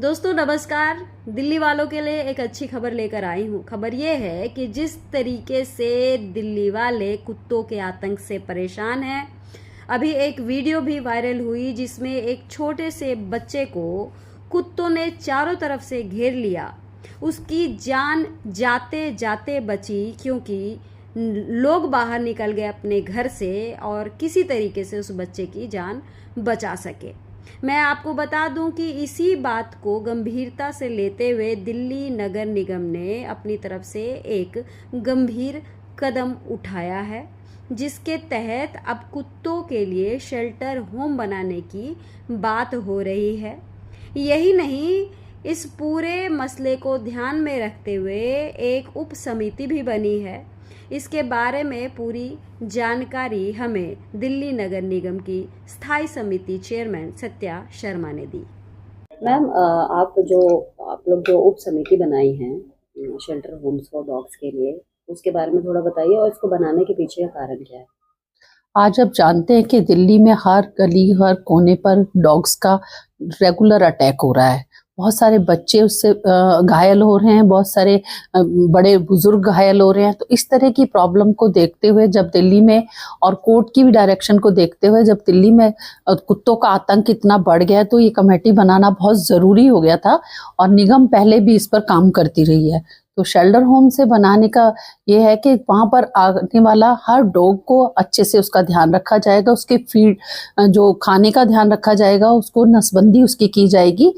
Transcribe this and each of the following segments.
दोस्तों नमस्कार। दिल्ली वालों के लिए एक अच्छी खबर लेकर आई हूँ। खबर ये है कि जिस तरीके से दिल्ली वाले कुत्तों के आतंक से परेशान हैं, अभी एक वीडियो भी वायरल हुई जिसमें एक छोटे से बच्चे को कुत्तों ने चारों तरफ से घेर लिया। उसकी जान जाते जाते बची क्योंकि लोग बाहर निकल गए अपने घर से और किसी तरीके से उस बच्चे की जान बचा सके। मैं आपको बता दूं कि इसी बात को गंभीरता से लेते हुए दिल्ली नगर निगम ने अपनी तरफ से एक गंभीर कदम उठाया है, जिसके तहत अब कुत्तों के लिए शेल्टर होम बनाने की बात हो रही है। यही नहीं, इस पूरे मसले को ध्यान में रखते हुए एक उप समिति भी बनी है। इसके बारे में पूरी जानकारी हमें दिल्ली नगर निगम की स्थायी समिति चेयरमैन सत्या शर्मा ने दी। मैम, आप लोग जो उप समिति बनाई हैं शेल्टर होम्स फॉर डॉग्स के लिए, उसके बारे में थोड़ा बताइए और इसको बनाने के पीछे का कारण क्या है। आज आप जानते हैं कि दिल्ली में हर गली हर कोने पर डॉग्स का रेगुलर अटैक हो रहा है। बहुत सारे बच्चे उससे घायल हो रहे हैं, बहुत सारे बड़े बुजुर्ग घायल हो रहे हैं। तो इस तरह की प्रॉब्लम को देखते हुए जब दिल्ली में, और कोर्ट की भी डायरेक्शन को देखते हुए जब दिल्ली में कुत्तों का आतंक इतना बढ़ गया, तो ये कमेटी बनाना बहुत ज़रूरी हो गया था। और निगम पहले भी इस पर काम करती रही है। तो शेल्टर होम से बनाने का ये है कि वहाँ पर आने वाला हर डॉग को अच्छे से उसका ध्यान रखा जाएगा, उसके फीड जो खाने का ध्यान रखा जाएगा, उसको नसबंदी उसकी की जाएगी।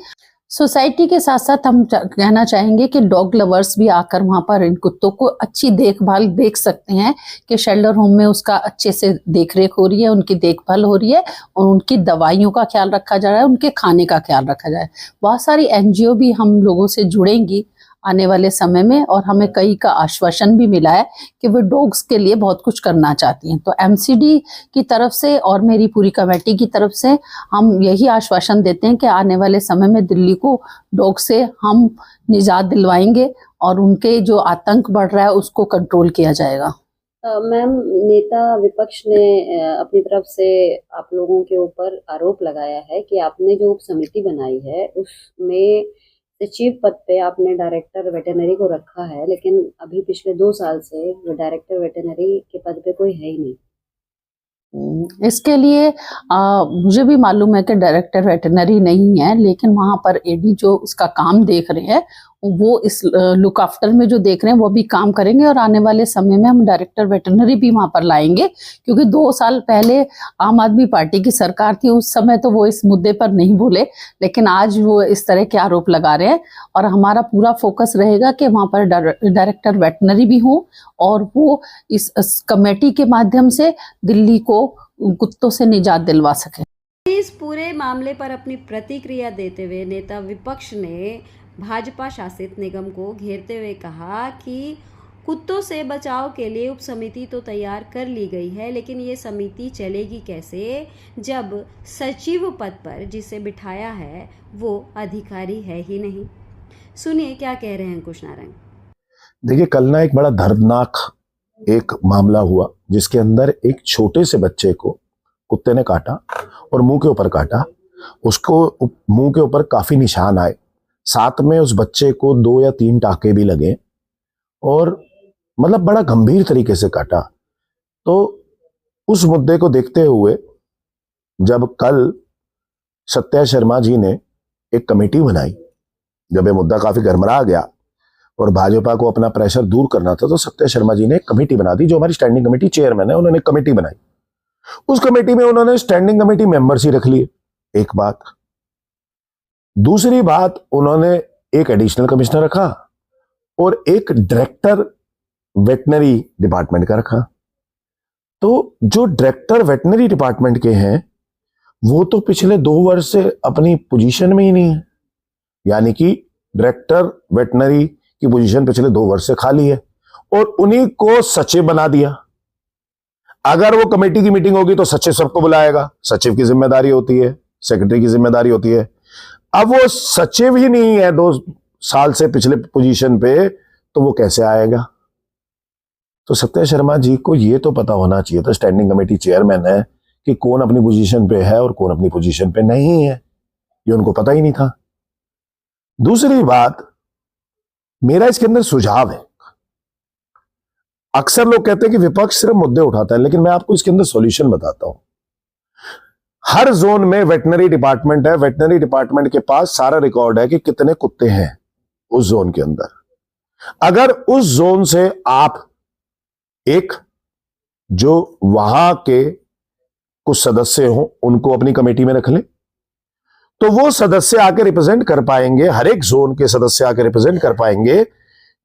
सोसाइटी के साथ साथ हम कहना चाहेंगे कि डॉग लवर्स भी आकर वहाँ पर इन कुत्तों को अच्छी देखभाल देख सकते हैं कि शेल्टर होम में उसका अच्छे से देखरेख हो रही है, उनकी देखभाल हो रही है और उनकी दवाइयों का ख्याल रखा जा रहा है, उनके खाने का ख्याल रखा जाए। बहुत सारी एनजीओ भी हम लोगों से जुड़ेंगी आने वाले समय में, और हमें कई का आश्वासन भी मिला है कि वो डॉग्स के लिए बहुत कुछ करना चाहती हैं। तो एमसीडी की तरफ से और मेरी पूरी कमेटी की तरफ से हम यही आश्वासन देते हैं कि आने वाले समय में दिल्ली को डॉग से हम निजात दिलवाएंगे और उनके जो आतंक बढ़ रहा है उसको कंट्रोल किया जाएगा। मैम, नेता विपक्ष ने अपनी तरफ से आप लोगों के ऊपर आरोप लगाया है कि आपने जो उप समिति बनाई है उसमें सचिव पद पे आपने डायरेक्टर वेटरनरी को रखा है, लेकिन अभी पिछले 2 साल से वो डायरेक्टर वेटरनरी के पद पे कोई है ही नहीं। इसके लिए मुझे भी मालूम है कि डायरेक्टर वेटरनरी नहीं है, लेकिन वहाँ पर एडी जो उसका काम देख रहे हैं वो इस लुक आफ्टर में जो देख रहे हैं वो भी काम करेंगे। और आने वाले समय में हम डायरेक्टर वेटरनरी भी वहाँ पर लाएंगे, क्योंकि 2 साल पहले आम आदमी पार्टी की सरकार थी, उस समय तो वो इस मुद्दे पर नहीं बोले, लेकिन आज वो इस तरह के आरोप लगा रहे हैं। और हमारा पूरा फोकस रहेगा कि वहाँ पर डायरेक्टर वेटरनरी भी हो और वो इस कमेटी के माध्यम से दिल्ली को कुत्तों से निजात दिलवा सके। इस पूरे मामले पर अपनी प्रतिक्रिया देते हुए नेता विपक्ष ने भाजपा शासित निगम को घेरते हुए कहा कि कुत्तों से बचाव के लिए उप समिति तो तैयार कर ली गई है, लेकिन ये समिति चलेगी कैसे जब सचिव पद पर जिसे बिठाया है वो अधिकारी है ही नहीं। सुनिए क्या कह रहे हैं अंकुश नारंग। देखिए, कल ना एक बड़ा दर्दनाक एक मामला हुआ जिसके अंदर एक छोटे से बच्चे को कुत्ते ने काटा और मुंह के ऊपर काटा। उसको मुंह के ऊपर काफी निशान आए, साथ में उस बच्चे को 2 या 3 टाके भी लगे और मतलब बड़ा गंभीर तरीके से काटा। तो उस मुद्दे को देखते हुए जब कल सत्या शर्मा जी ने एक कमेटी बनाई, जब ये मुद्दा काफी गरमरा गया और भाजपा को अपना प्रेशर दूर करना था, तो सत्या शर्मा जी ने एक कमेटी बना दी। जो हमारी स्टैंडिंग कमेटी चेयरमैन है, उन्होंने कमेटी बनाई। उस कमेटी में उन्होंने स्टैंडिंग कमेटी मेंबर्स ही रख लिए, एक बात। दूसरी बात, उन्होंने एक एडिशनल कमिश्नर रखा और एक डायरेक्टर वेटनरी डिपार्टमेंट का रखा। तो जो डायरेक्टर वेटनरी डिपार्टमेंट के हैं वो तो पिछले 2 वर्ष से अपनी पोजीशन में ही नहीं है, यानी कि डायरेक्टर वेटनरी की पोजीशन पिछले 2 वर्ष से खाली है और उन्हीं को सचिव बना दिया। अगर वो कमेटी की मीटिंग होगी तो सचिव सबको बुलाएगा, सचिव की जिम्मेदारी होती है, सेक्रेटरी की जिम्मेदारी होती है। अब वो सचिव ही नहीं है 2 साल से पिछले पोजीशन पे, तो वो कैसे आएगा। तो सत्या शर्मा जी को ये तो पता होना चाहिए था, स्टैंडिंग कमेटी चेयरमैन है, कि कौन अपनी पोजीशन पे है और कौन अपनी पोजीशन पे नहीं है। ये उनको पता ही नहीं था। दूसरी बात, मेरा इसके अंदर सुझाव है, अक्सर लोग कहते हैं कि विपक्ष सिर्फ मुद्दे उठाता है, लेकिन मैं आपको इसके अंदर सॉल्यूशन बताता हूं। हर जोन में वेटनरी डिपार्टमेंट है, वेटनरी डिपार्टमेंट के पास सारा रिकॉर्ड है कि कितने कुत्ते हैं उस जोन के अंदर। अगर उस जोन से आप एक जो वहां के कुछ सदस्य हो उनको अपनी कमेटी में रख लें, तो वो सदस्य आके रिप्रेजेंट कर पाएंगे, हर एक जोन के सदस्य आके रिप्रेजेंट कर पाएंगे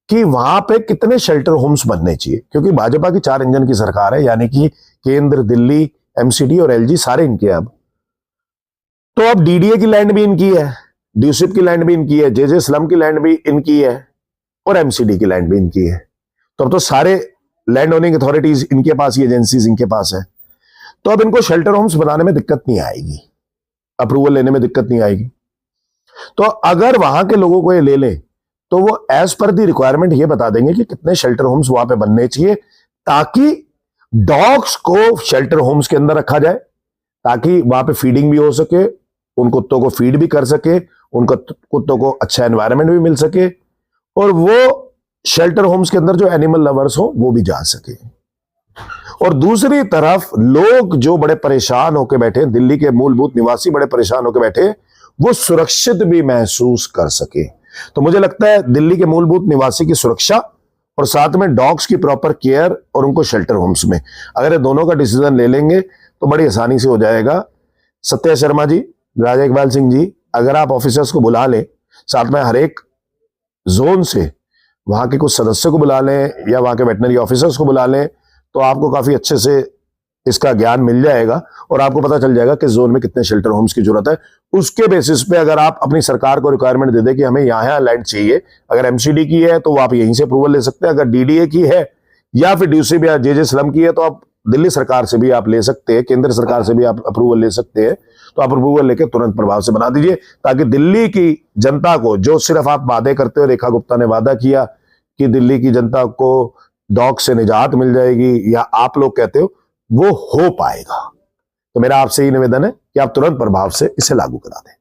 कि वहां पे कितने शेल्टर होम्स बनने चाहिए। क्योंकि भाजपा की 4 इंजन की सरकार है, यानी कि केंद्र, दिल्ली, एमसीडी और एलजी सारे इनके अब। तो अब डीडीए की लैंड भी इनकी है, ड्यूसिप की लैंड भी इनकी है, जेजे स्लम की लैंड भी इनकी है और एमसीडी की लैंड भी इनकी है। तो अब तो सारे लैंड ओनिंग अथॉरिटीज इनके पास, ये एजेंसीज इनके पास है। तो अब इनको शेल्टर होम्स बनाने में दिक्कत नहीं आएगी, अप्रूवल लेने में दिक्कत नहीं आएगी। तो अगर वहां के लोगों को ये ले लें तो वो एज पर दी रिक्वायरमेंट ये बता देंगे कि कितने शेल्टर होम्स वहां पे बनने चाहिए, ताकि डॉग्स को शेल्टर होम्स के अंदर रखा जाए, ताकि वहां पे फीडिंग भी हो सके, उन कुत्तों को फीड भी कर सके, उन कुत्तों को अच्छा एनवायरनमेंट भी मिल सके, और वो शेल्टर होम्स के अंदर जो एनिमल लवर्स हो वो भी जा सके। और दूसरी तरफ लोग जो बड़े परेशान होकर बैठे, दिल्ली के मूलभूत निवासी बड़े परेशान होकर बैठे, वो सुरक्षित भी महसूस कर सके। तो मुझे लगता है दिल्ली के मूलभूत निवासी की सुरक्षा और साथ में डॉग्स की प्रॉपर केयर और उनको शेल्टर होम्स में, अगर ये दोनों का डिसीजन ले लेंगे तो बड़ी आसानी से हो जाएगा। सत्या शर्मा जी, राजा इकबाल सिंह जी, अगर आप ऑफिसर्स को बुला लें, साथ में हर एक जोन से वहां के कुछ सदस्यों को बुला लें या वहां के वेटनरी ऑफिसर्स को बुला लें, तो आपको काफी अच्छे से इसका ज्ञान मिल जाएगा और आपको पता चल जाएगा कि जोन में कितने शेल्टर होम्स की जरूरत है। उसके बेसिस पे अगर आप अपनी सरकार को रिक्वायरमेंट दे दें कि हमें यहाँ लैंड चाहिए, अगर एमसीडी की है तो आप यहीं से अप्रूवल ले सकते हैं, अगर डीडीए की है या फिर ड्यूसिप या जेजे स्लम की है तो आप दिल्ली सरकार से भी आप ले सकते हैं, केंद्र सरकार से भी आप अप्रूवल ले सकते हैं। तो आप अप्रूवल लेके तुरंत प्रभाव से बना दीजिए, ताकि दिल्ली की जनता को, जो सिर्फ आप वादे करते हो, रेखा गुप्ता ने वादा किया कि दिल्ली की जनता को डॉग से निजात मिल जाएगी, या आप लोग कहते हो, वो हो पाएगा। तो मेरा आपसे ही निवेदन है कि आप तुरंत प्रभाव से इसे लागू करा दें।